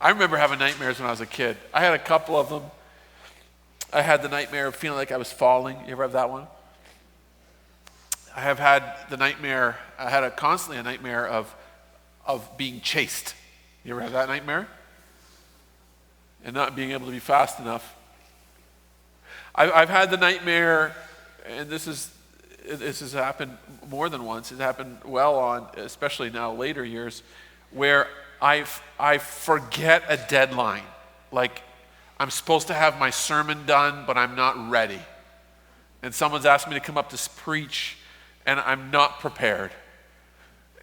I remember having nightmares when I was a kid. I had a couple of them. I had the nightmare of feeling like I was falling. You ever have that one? I have had the nightmare, constantly a nightmare of being chased. You ever have that nightmare? And not being able to be fast enough. I've had the nightmare, and this has happened more than once. It's happened especially now later years, where I forget a deadline. Like I'm supposed to have my sermon done, but I'm not ready. And someone's asked me to come up to preach, and I'm not prepared.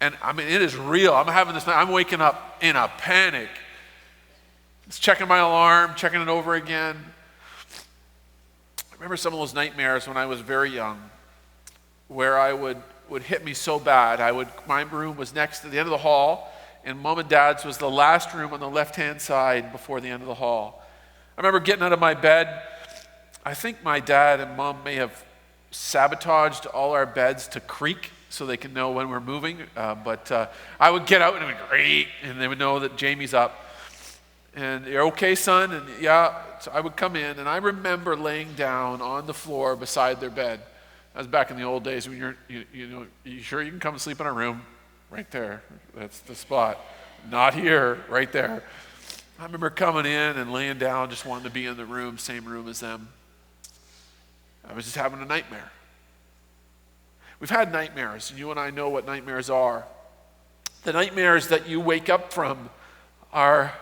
And I mean, it is real. I'm waking up in a panic. Just checking my alarm, checking it over again. I remember some of those nightmares when I was very young, where I would hit me so bad. My room was next to the end of the hall, and Mom and Dad's was the last room on the left-hand side before the end of the hall. I remember getting out of my bed. I think my dad and Mom may have sabotaged all our beds to creak so they can know when we're moving. But I would get out and it would great, and they would know that Jamie's up. And you're okay, son? And yeah, so I would come in, and I remember laying down on the floor beside their bed. That was back in the old days when you sure you can come and sleep in our room? Right there. That's the spot. Not here, right there. I remember coming in and laying down, just wanting to be in the room, same room as them. I was just having a nightmare. We've had nightmares, and you and I know what nightmares are. The nightmares that you wake up from are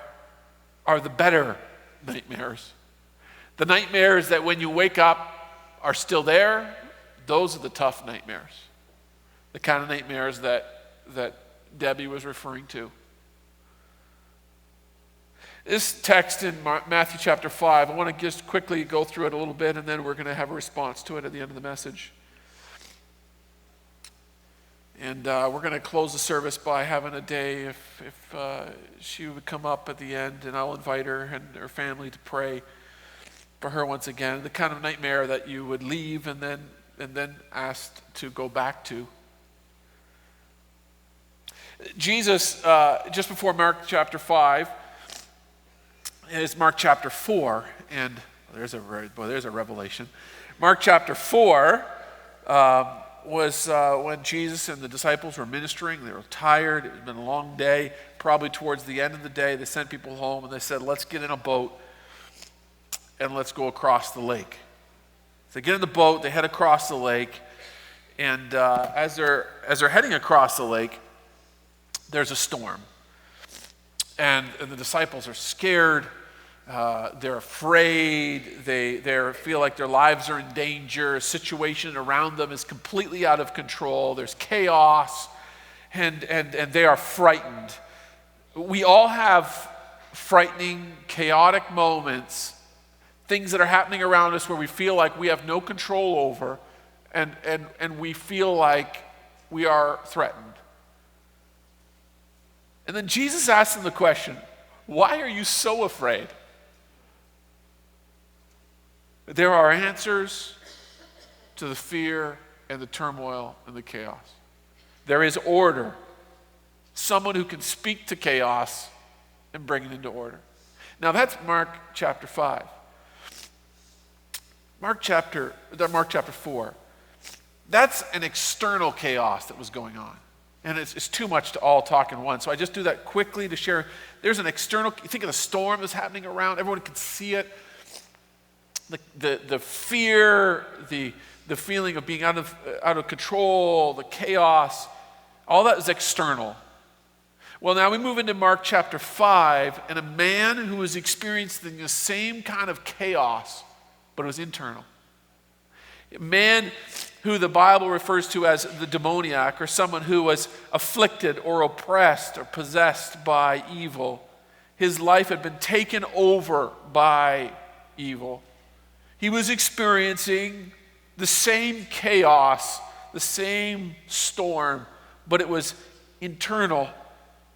the better nightmares. The nightmares that when you wake up are still there, those are the tough nightmares. The kind of nightmares that Debbie was referring to. This text in Matthew chapter 5, I want to just quickly go through it a little bit, and then we're going to have a response to it at the end of the message. And we're going to close the service by having a day, if she would come up at the end, and I'll invite her and her family to pray for her once again. The kind of nightmare that you would leave and then asked to go back to. Jesus, just before Mark chapter 5, is Mark chapter 4, and there's a revelation. Mark chapter 4 was when Jesus and the disciples were ministering. They were tired. It had been a long day. Probably towards the end of the day, they sent people home, and they said, let's get in a boat and let's go across the lake. So they get in the boat, they head across the lake, and as they're heading across the lake, there's a storm. And the disciples are scared. They're afraid. They feel like their lives are in danger. A situation around them is completely out of control. There's chaos, and they are frightened. We all have frightening, chaotic moments, things that are happening around us where we feel like we have no control over, and we feel like we are threatened. And then Jesus asks them the question, why are you so afraid? There are answers to the fear and the turmoil and the chaos. There is order. Someone who can speak to chaos and bring it into order. Now that's Mark chapter 5. Mark chapter 4. That's an external chaos that was going on. And it's too much to all talk in one. So I just do that quickly to share. There's an external, you think of the storm that's happening around. Everyone can see it. The fear, the feeling of being out of control, the chaos, all that is external. Well, now we move into Mark chapter 5, and a man who was experiencing the same kind of chaos, but it was internal. A man who the Bible refers to as the demoniac, or someone who was afflicted or oppressed or possessed by evil. His life had been taken over by evil. He was experiencing the same chaos, the same storm, but it was internal,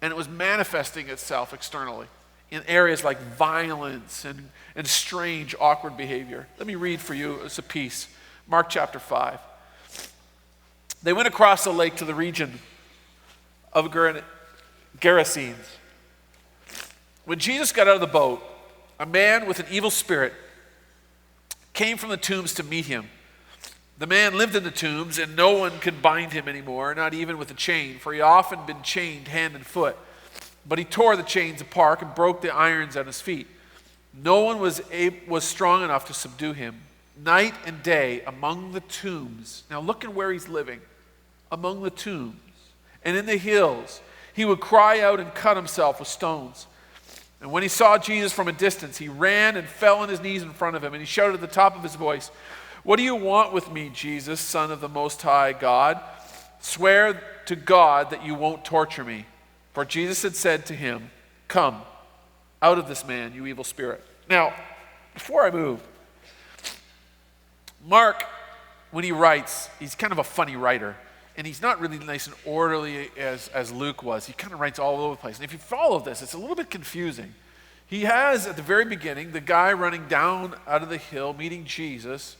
and it was manifesting itself externally in areas like violence and strange, awkward behavior. Let me read for you as a piece. Mark chapter 5. They went across the lake to the region of Gerasenes. When Jesus got out of the boat, a man with an evil spirit came from the tombs to meet him. The man lived in the tombs, and no one could bind him anymore, not even with a chain, for he had often been chained hand and foot. But he tore the chains apart and broke the irons on his feet. No one was strong enough to subdue him. Night and day among the tombs. Now look at where he's living. Among the tombs and in the hills, he would cry out and cut himself with stones. And when he saw Jesus from a distance, he ran and fell on his knees in front of him, and he shouted at the top of his voice, "What do you want with me, Jesus, Son of the Most High God? Swear to God that you won't torture me." For Jesus had said to him, "Come out of this man, you evil spirit." Now, before I move, Mark, when he writes, he's kind of a funny writer. And he's not really nice and orderly as Luke was. He kind of writes all over the place. And if you follow this, it's a little bit confusing. He has, at the very beginning, the guy running down out of the hill, meeting Jesus.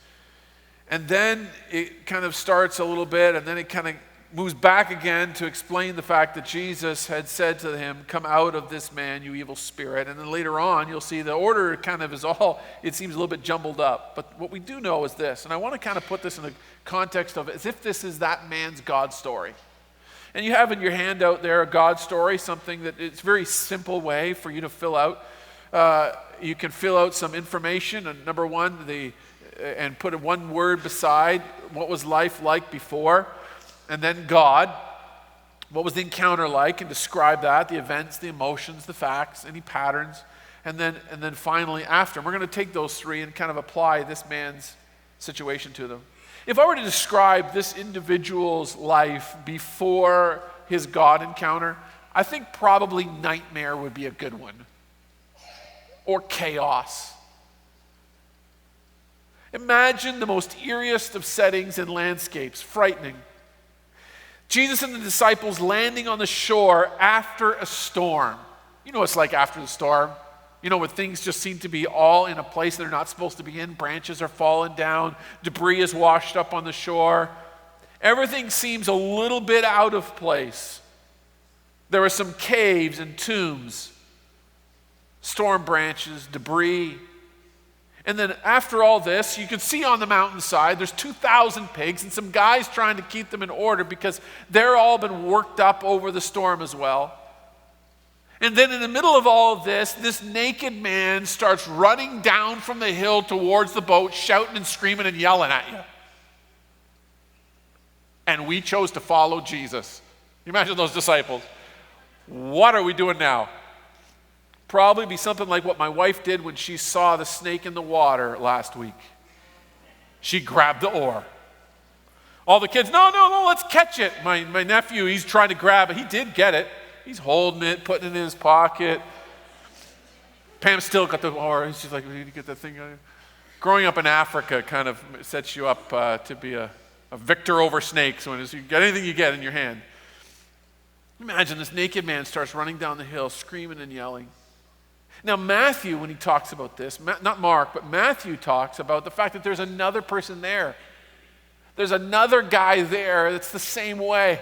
And then it kind of starts a little bit, and then it kind of moves back again to explain the fact that Jesus had said to him, "Come out of this man, you evil spirit." And then later on, you'll see the order kind of is all, it seems a little bit jumbled up. But what we do know is this, and I want to kind of put this in the context of as if this is that man's God story. And you have in your handout there a God story, something that it's a very simple way for you to fill out. You can fill out some information, and number one, and put one word beside what was life like before. And then God, what was the encounter like, and describe that, the events, the emotions, the facts, any patterns. And then finally after. And we're going to take those three and kind of apply this man's situation to them. If I were to describe this individual's life before his God encounter, I think probably nightmare would be a good one. Or chaos. Imagine the most eeriest of settings and landscapes, frightening. Jesus and the disciples landing on the shore after a storm. You know what it's like after the storm. You know, when things just seem to be all in a place they're not supposed to be in. Branches are falling down. Debris is washed up on the shore. Everything seems a little bit out of place. There are some caves and tombs, storm branches, debris. And then after all this, you can see on the mountainside, there's 2,000 pigs and some guys trying to keep them in order because they're all been worked up over the storm as well. And then in the middle of all of this naked man starts running down from the hill towards the boat, shouting and screaming and yelling at you. And we chose to follow Jesus. You imagine those disciples. What are we doing now? Probably be something like what my wife did when she saw the snake in the water last week. She grabbed the oar. All the kids, no, let's catch it. My nephew, he's trying to grab it. He did get it. He's holding it, putting it in his pocket. Pam still got the oar. She's like, we need to get that thing out. Growing up in Africa kind of sets you up to be a victor over snakes. When you get anything you get in your hand. Imagine this naked man starts running down the hill, screaming and yelling. Now, Matthew, when he talks about this, not Mark, but Matthew talks about the fact that there's another person there. There's another guy there that's the same way,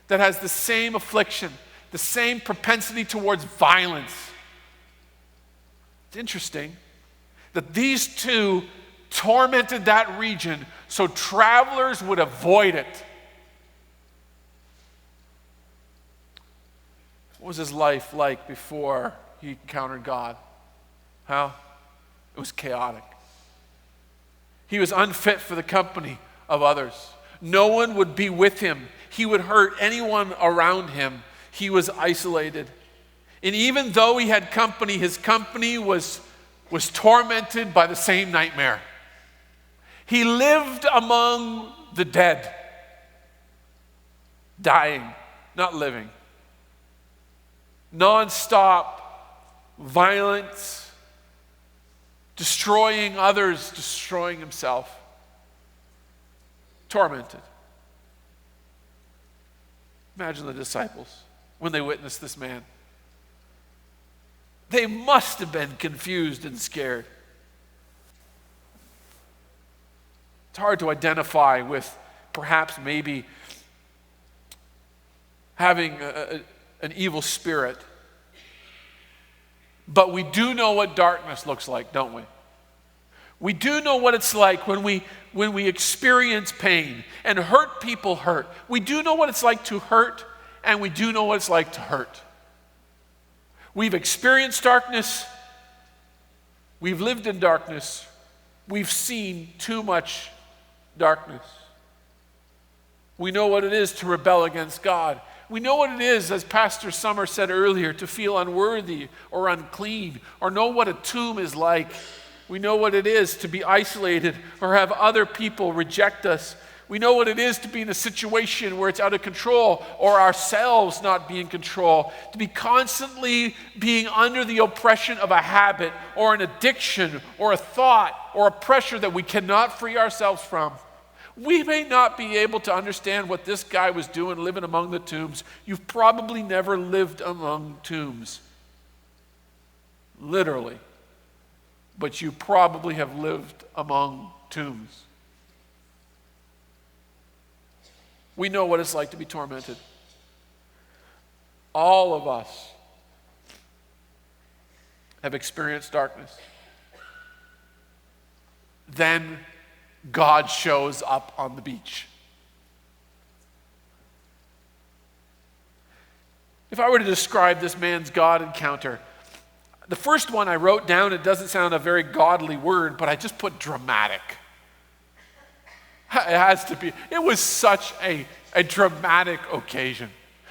that has the same affliction, the same propensity towards violence. It's interesting that these two tormented that region so travelers would avoid it. What was his life like before he encountered God? How? It was chaotic. He was unfit for the company of others. No one would be with him. He would hurt anyone around him. He was isolated. And even though he had company, his company was tormented by the same nightmare. He lived among the dead, dying, not living. Non-stop violence, destroying others, destroying himself. Tormented. Imagine the disciples when they witnessed this man. They must have been confused and scared. It's hard to identify with perhaps maybe having an evil spirit. But we do know what darkness looks like, don't we? We do know what it's like when we experience pain, and hurt people hurt. We do know what it's like to hurt, and we do know what it's like to hurt. We've experienced darkness. We've lived in darkness. We've seen too much darkness. We know what it is to rebel against God. We know what it is, as Pastor Summer said earlier, to feel unworthy or unclean, or know what a tomb is like. We know what it is to be isolated or have other people reject us. We know what it is to be in a situation where it's out of control, or ourselves not be in control, to be constantly being under the oppression of a habit or an addiction or a thought or a pressure that we cannot free ourselves from. We may not be able to understand what this guy was doing living among the tombs. You've probably never lived among tombs, literally, but you probably have lived among tombs. We know what it's like to be tormented. All of us have experienced darkness. Then God shows up on the beach. If I were to describe this man's God encounter, the first one I wrote down, it doesn't sound a very godly word, but I just put dramatic. It has to be. It was such a dramatic occasion.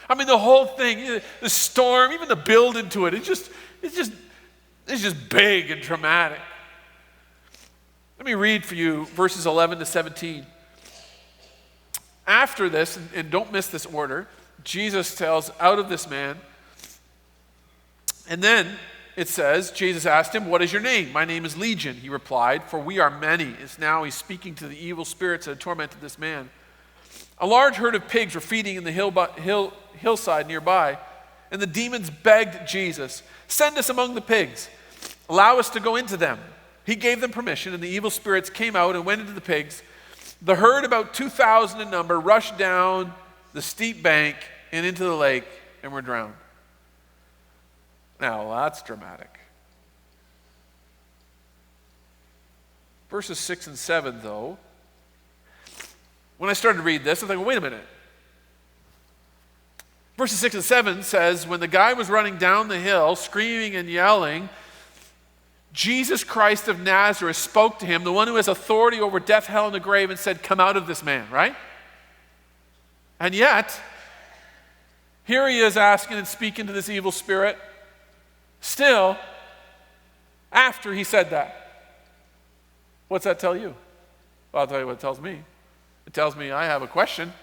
I mean, the whole thing, the storm, even the build into it, it's just big and dramatic. Let me read for you verses 11 to 17. After this, and don't miss this order, Jesus tells out of this man, and then it says, Jesus asked him, "What is your name?" "My name is Legion," he replied, "for we are many." It's now he's speaking to the evil spirits that had tormented this man. A large herd of pigs were feeding in the hillside nearby, and the demons begged Jesus, "Send us among the pigs. Allow us to go into them." He gave them permission, and the evil spirits came out and went into the pigs. The herd, about 2,000 in number, rushed down the steep bank and into the lake and were drowned. Now, that's dramatic. Verses 6 and 7, though, when I started to read this, I thought, wait a minute. Verses 6 and 7 says, when the guy was running down the hill, screaming and yelling, Jesus Christ of Nazareth spoke to him, the one who has authority over death, hell, and the grave, and said, "Come out of this man," right? And yet, here he is asking and speaking to this evil spirit, still, after he said that. What's that tell you? Well, I'll tell you what it tells me. It tells me I have a question.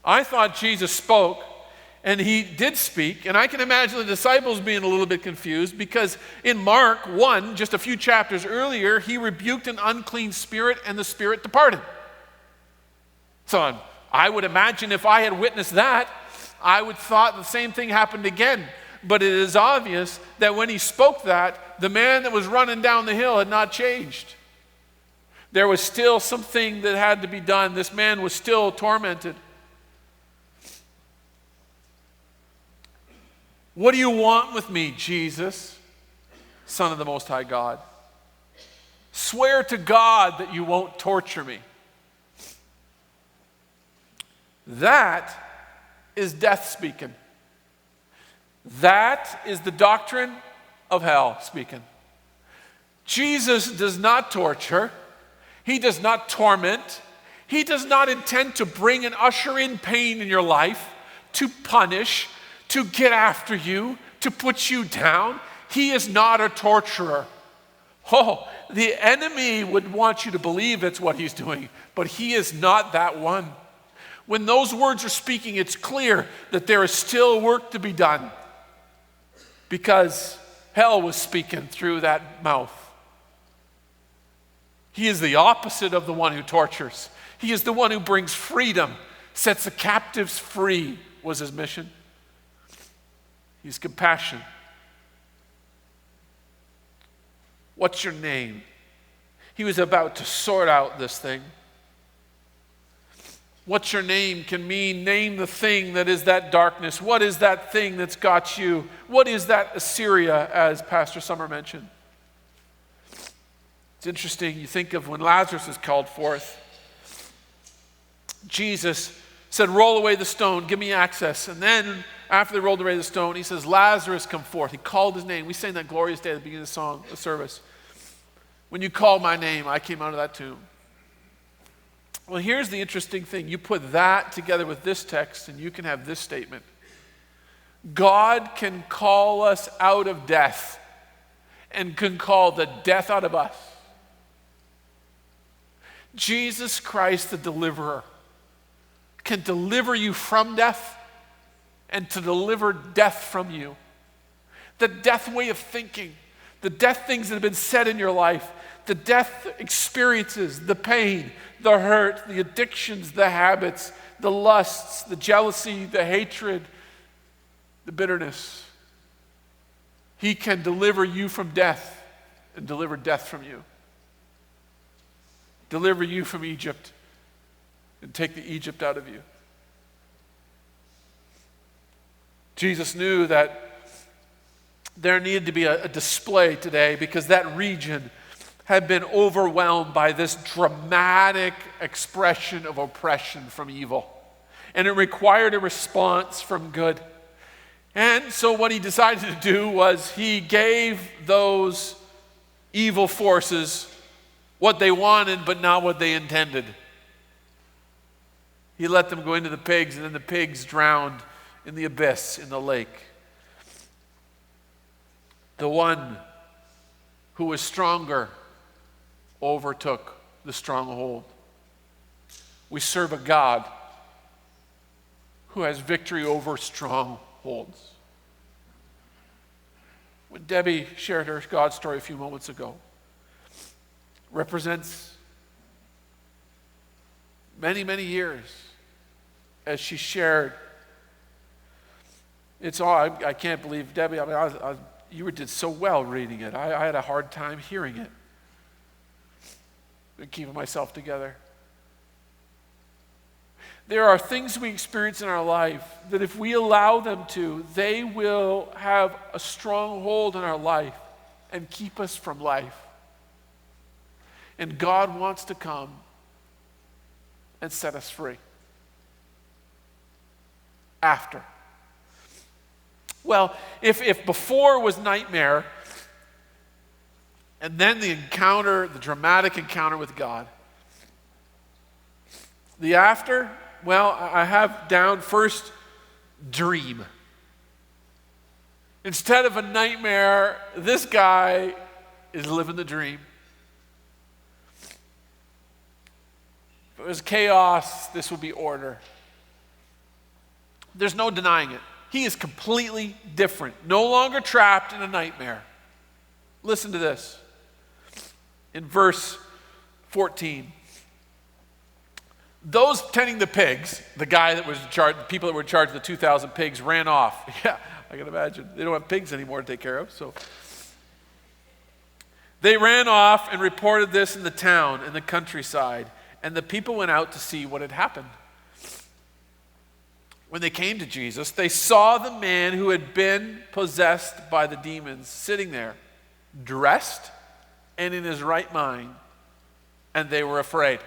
I thought Jesus spoke, and he did speak, and I can imagine the disciples being a little bit confused because in Mark 1, just a few chapters earlier, he rebuked an unclean spirit and the spirit departed. So I would imagine if I had witnessed that, I would thought the same thing happened again. But it is obvious that when he spoke that, the man that was running down the hill had not changed. There was still something that had to be done. This man was still tormented. "What do you want with me, Jesus, Son of the Most High God? Swear to God that you won't torture me." That is death speaking. That is the doctrine of hell speaking. Jesus does not torture. He does not torment. He does not intend to bring and usher in pain in your life, to punish, to get after you, to put you down. He is not a torturer. Oh, the enemy would want you to believe that's what he's doing, but he is not that one. When those words are speaking, it's clear that there is still work to be done because hell was speaking through that mouth. He is the opposite of the one who tortures. He is the one who brings freedom, sets the captives free, was his mission. He's compassion. What's your name? He was about to sort out this thing. What's your name can mean name the thing that is that darkness. What is that thing that's got you? What is that Assyria, as Pastor Summer mentioned? It's interesting, you think of when Lazarus is called forth. Jesus said, roll away the stone, give me access. And then after they rolled away the stone, he says, Lazarus, come forth. He called his name. We sang that glorious day at the beginning of the song, the service. When you called my name, I came out of that tomb. Well, here's the interesting thing. You put that together with this text, and you can have this statement. God can call us out of death and can call the death out of us. Jesus Christ, the deliverer, can deliver you from death and to deliver death from you. The death way of thinking, the death things that have been said in your life, the death experiences, the pain, the hurt, the addictions, the habits, the lusts, the jealousy, the hatred, the bitterness. He can deliver you from death and deliver death from you. Deliver you from Egypt and take the Egypt out of you. Jesus knew that there needed to be a display today because that region had been overwhelmed by this dramatic expression of oppression from evil. And it required a response from good. And so what he decided to do was he gave those evil forces what they wanted but not what they intended. He let them go into the pigs, and then the pigs drowned in the abyss, in the lake. The one who was stronger overtook the stronghold. We serve a God who has victory over strongholds. When Debbie shared her God story a few moments ago, represents many, many years as she shared. It's all, I can't believe, Debbie, you did so well reading it. I had a hard time hearing it. And keeping myself together. There are things we experience in our life that if we allow them to, they will have a strong hold on our life and keep us from life. And God wants to come and set us free. After. Well, if before was nightmare, and then the encounter, the dramatic encounter with God, the after, well, I have down first, dream. Instead of a nightmare, this guy is living the dream. If it was chaos, this would be order. There's no denying it. He is completely different, no longer trapped in a nightmare. Listen to this. In verse 14, those tending the pigs, the guy that was in charge, the people that were in charge of the 2,000 pigs ran off. Yeah, I can imagine. They don't have pigs anymore to take care of, so. They ran off and reported this in the town, in the countryside, and the people went out to see what had happened. When they came to Jesus, they saw the man who had been possessed by the demons sitting there, dressed and in his right mind, and they were afraid.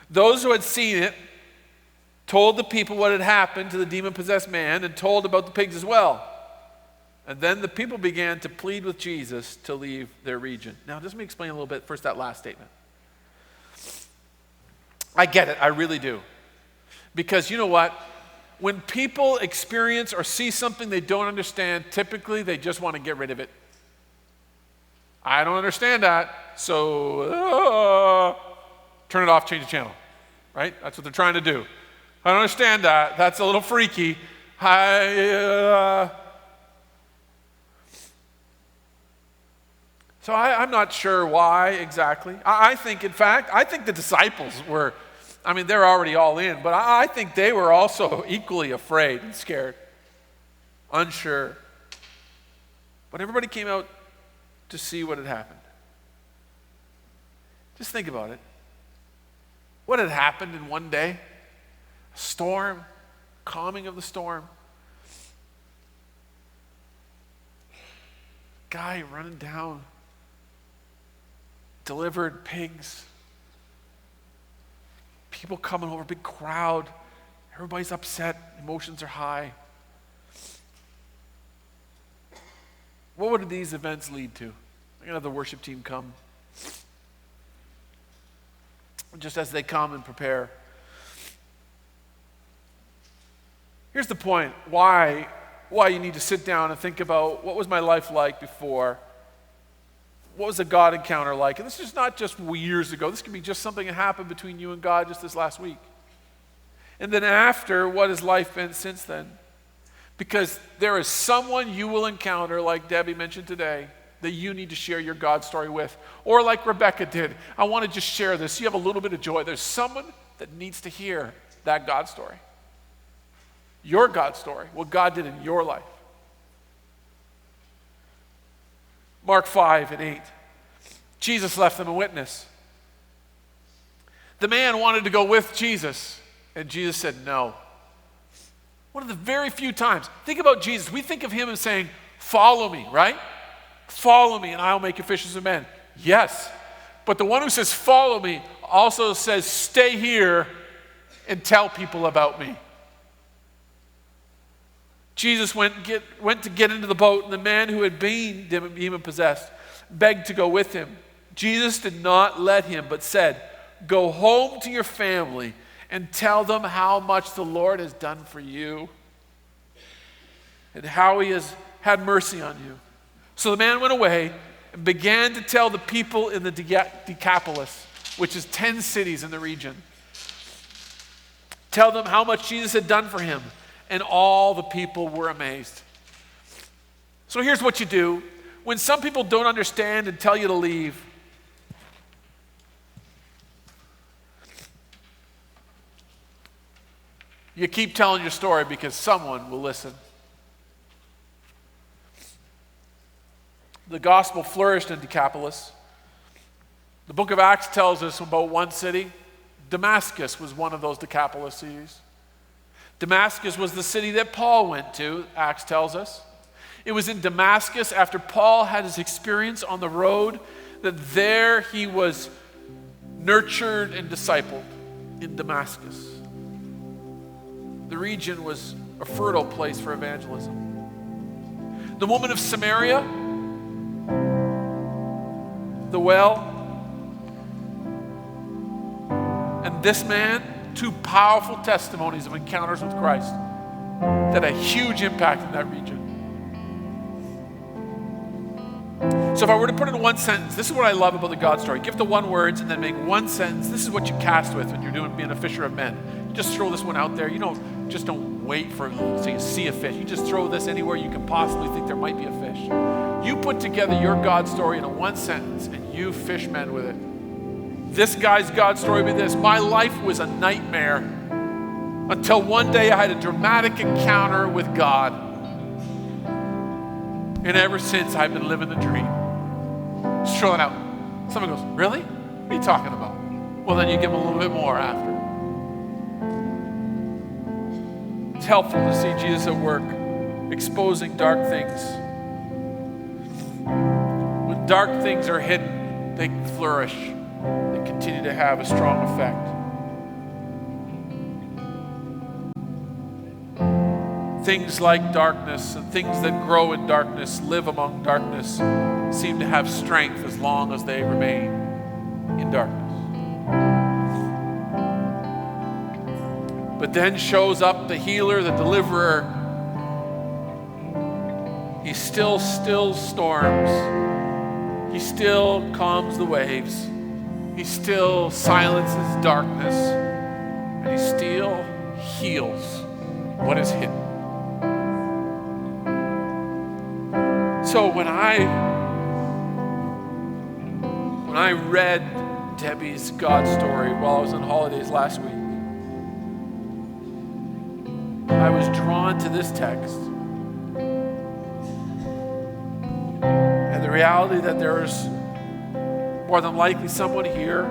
Those who had seen it told the people what had happened to the demon-possessed man and told about the pigs as well. And then the people began to plead with Jesus to leave their region. Now, just let me explain a little bit first that last statement. I get it, I really do. Because you know what? When people experience or see something they don't understand, typically they just want to get rid of it. I don't understand that, so turn it off, change the channel. Right? That's what they're trying to do. I don't understand that. That's a little freaky. So I'm not sure why exactly. I think, in fact, the disciples were, they're already all in, but I think they were also equally afraid and scared, unsure. But everybody came out to see what had happened. Just think about it. What had happened in one day? A storm, calming of the storm. Guy running down, delivered pigs. People coming over, big crowd. Everybody's upset, emotions are high. What would these events lead to? I'm going to have the worship team come. Just as they come and prepare. Here's the point, why you need to sit down and think about what was my life like before? What was a God encounter like? And this is not just years ago. This could be just something that happened between you and God just this last week. And then after, what has life been since then? Because there is someone you will encounter, like Debbie mentioned today, that you need to share your God story with. Or like Rebecca did, I want to just share this. You have a little bit of joy. There's someone that needs to hear that God story. Your God story, what God did in your life. Mark 5:8. Jesus left them a witness. The man wanted to go with Jesus, and Jesus said no. One of the very few times. Think about Jesus. We think of him as saying, follow me, right? Follow me and I'll make you fishers of men. Yes. But the one who says follow me also says stay here and tell people about me. Jesus went to get into the boat, and the man who had been demon-possessed begged to go with him. Jesus did not let him, but said, go home to your family and tell them how much the Lord has done for you and how he has had mercy on you. So the man went away and began to tell the people in the Decapolis, which is 10 cities in the region. Tell them how much Jesus had done for him. And all the people were amazed. So here's what you do. When some people don't understand and tell you to leave, you keep telling your story because someone will listen. The gospel flourished in Decapolis. The book of Acts tells us about one city. Damascus was one of those Decapolis cities. Damascus was the city that Paul went to, Acts tells us. It was in Damascus, after Paul had his experience on the road, that there he was nurtured and discipled in Damascus. The region was a fertile place for evangelism. The woman of Samaria, the well, and this man, two powerful testimonies of encounters with Christ that had a huge impact in that region. So if I were to put it in one sentence, this is what I love about the God story. Give the one words and then make one sentence. This is what you cast with when you're being a fisher of men. You just throw this one out there. You don't wait for so you see a fish. You just throw this anywhere you can possibly think there might be a fish. You put together your God story in a one sentence and you fish men with it. This guy's God story with this. My life was a nightmare until one day I had a dramatic encounter with God. And ever since, I've been living the dream. Just throw it out. Someone goes, really? What are you talking about? Well, then you give them a little bit more after. It's helpful to see Jesus at work, exposing dark things. When dark things are hidden, they flourish. They continue to have a strong effect. Things like darkness and things that grow in darkness, live among darkness, seem to have strength as long as they remain in darkness. But then shows up the healer, the deliverer. He still stills storms. He still calms the waves. He still silences darkness. And he still heals what is hidden. So when I read Debbie's God story while I was on holidays last week, I was drawn to this text and the reality that there is more than likely someone here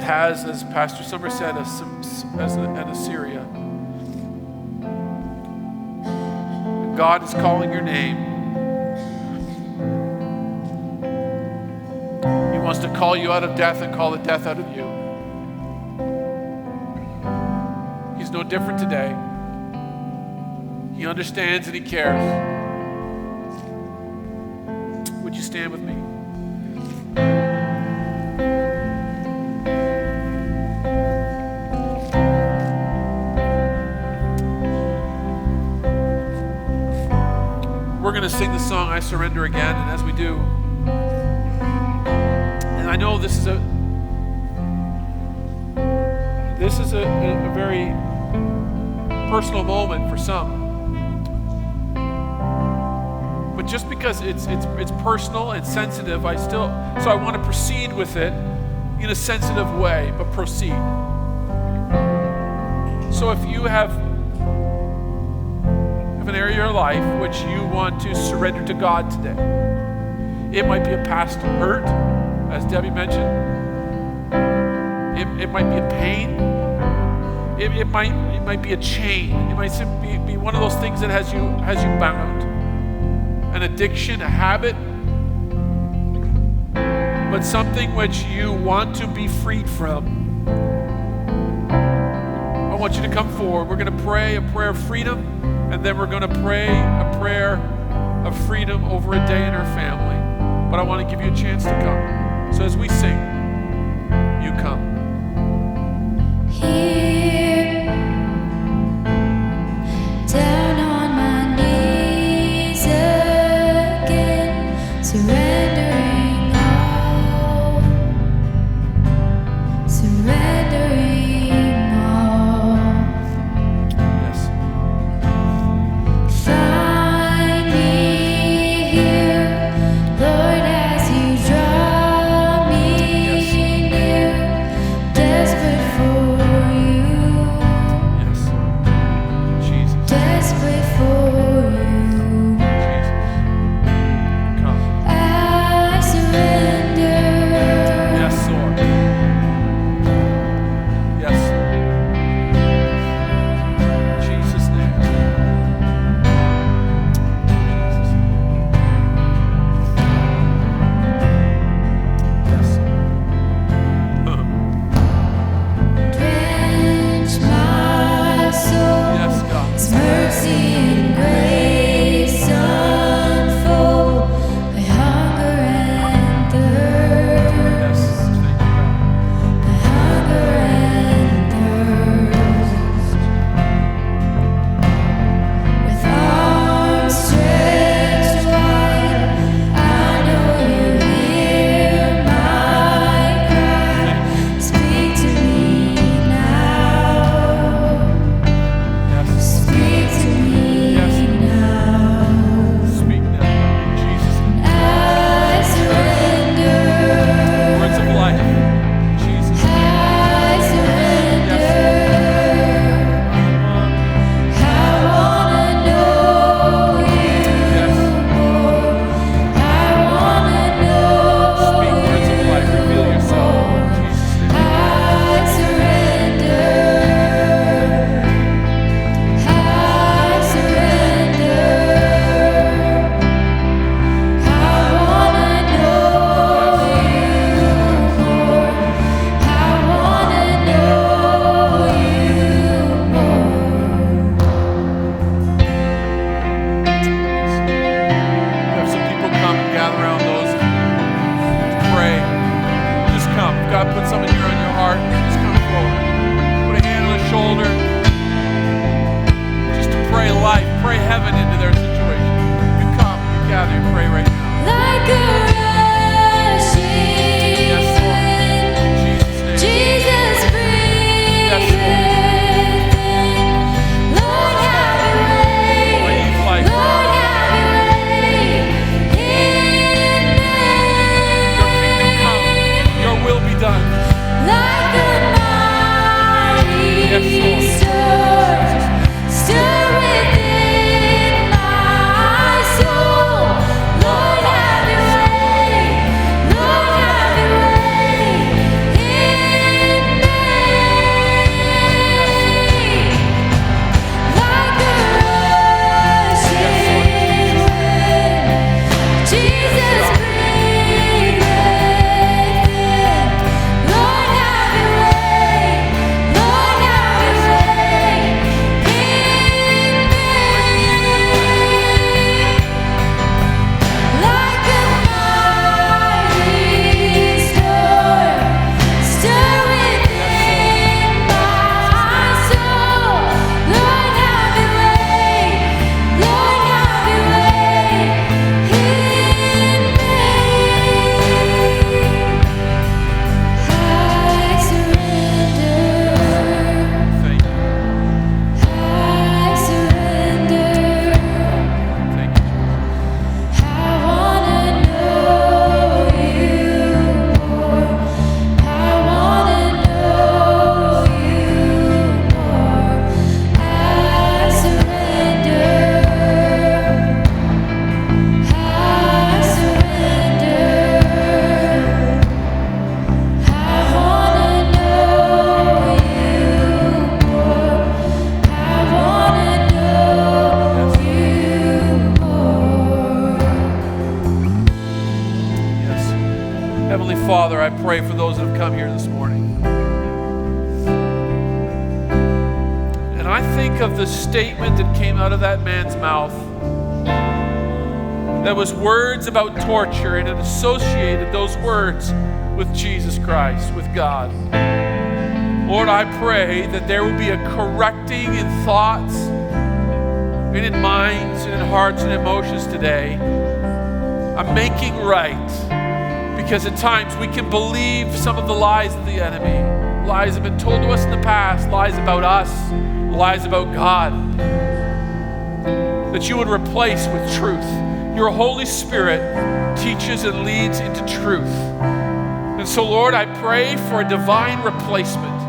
that has, as Pastor Summer said, an Assyria. God is calling your name. He wants to call you out of death and call the death out of you. He's no different today. He understands and he cares. Would you stand with me? We're going to sing the song, I Surrender Again, and as we do, and I know this is a very personal moment for some. But just because it's personal and sensitive, so I want to proceed with it in a sensitive way, but proceed. So if you have an area of your life which you want to surrender to God today, it might be a past hurt, as Debbie mentioned. It might be a pain. It might be a chain. It might simply be one of those things that has you bound. An addiction, a habit, but something which you want to be freed from. I want you to come forward. We're going to pray a prayer of freedom, and then we're going to pray a prayer of freedom over a day in our family. But I want to give you a chance to come. So as we sing, you come. Here, down on my knees again, surrendering all, surrendering all. Yes. Find me here, Lord, as you draw me near, desperate for you. Heavenly Father, I pray for those that have come here this morning. And I think of the statement that came out of that man's mouth. That was words about torture, and it associated those words with Jesus Christ, with God. Lord, I pray that there will be a correcting in thoughts and in minds and in hearts and emotions today. I'm making right, because at times we can believe some of the lies of the enemy. Lies have been told to us in the past, lies about us, lies about God, that you would replace with truth. Your Holy Spirit teaches and leads into truth. And so, Lord, I pray for a divine replacement.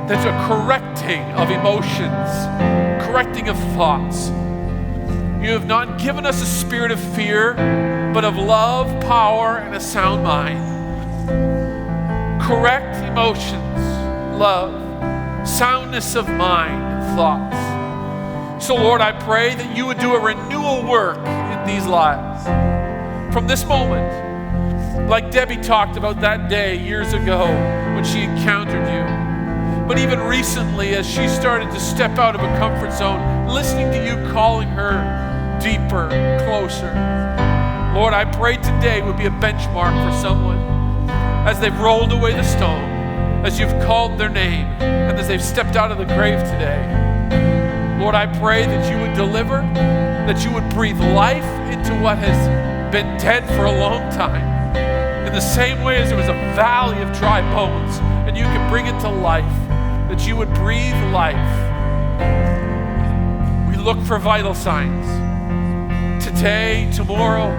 That's a correcting of emotions, correcting of thoughts. You have not given us a spirit of fear, but of love, power, and a sound mind. Correct emotions, love, soundness of mind and thoughts. So, Lord, I pray that you would do a renewal work in these lives. From this moment, like Debbie talked about that day years ago when she encountered you, but even recently as she started to step out of a comfort zone, listening to you calling her deeper, closer. Lord, I pray today would be a benchmark for someone as they've rolled away the stone, as you've called their name, and as they've stepped out of the grave today. Lord, I pray that you would deliver, that you would breathe life into what has been dead for a long time. In the same way as there was a valley of dry bones, and you can bring it to life, that you would breathe life. We look for vital signs. Today, tomorrow,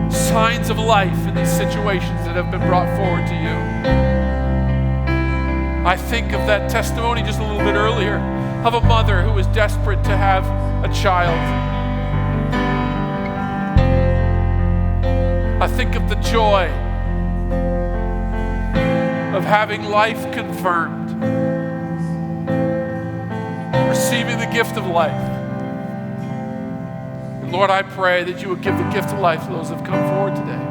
signs of life in these situations that have been brought forward to you. I think of that testimony just a little bit earlier of a mother who was desperate to have a child. I think of the joy of having life confirmed, receiving the gift of life. And Lord, I pray that you would give the gift of life to those who have come forward today.